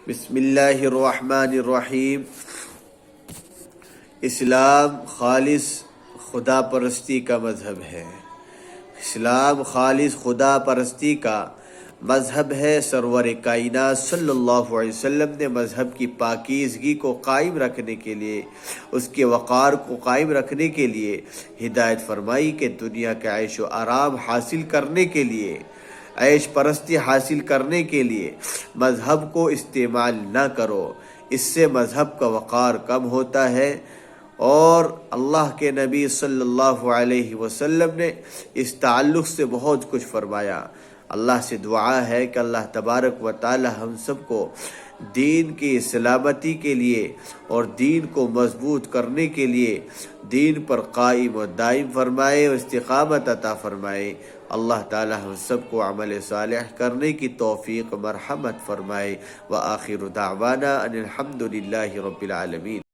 بسم اللہ الرحمن الرحیم۔ اسلام خالص خدا پرستی کا مذہب ہے۔ اسلام خالص خدا پرستی کا مذہب ہے۔ سرور کائنات صلی اللہ علیہ وسلم نے مذہب کی پاکیزگی کو قائم رکھنے کے لیے، اس کے وقار کو قائم رکھنے کے لیے ہدایت فرمائی کہ دنیا کا عیش و آرام حاصل کرنے کے لیے، عیش پرستی حاصل کرنے کے لیے مذہب کو استعمال نہ کرو، اس سے مذہب کا وقار کم ہوتا ہے۔ اور اللہ کے نبی صلی اللہ علیہ وسلم نے اس تعلق سے بہت کچھ فرمایا۔ اللہ سے دعا ہے کہ اللہ تبارک و تعالی ہم سب کو دین کی سلامتی کے لیے اور دین کو مضبوط کرنے کے لیے دین پر قائم و دائم فرمائے اور استقامت عطا فرمائے۔ اللہ تعالی ہم سب کو عمل صالح کرنے کی توفیق مرحمت فرمائے۔ وآخر دعوانا ان الحمد للہ رب العالمین۔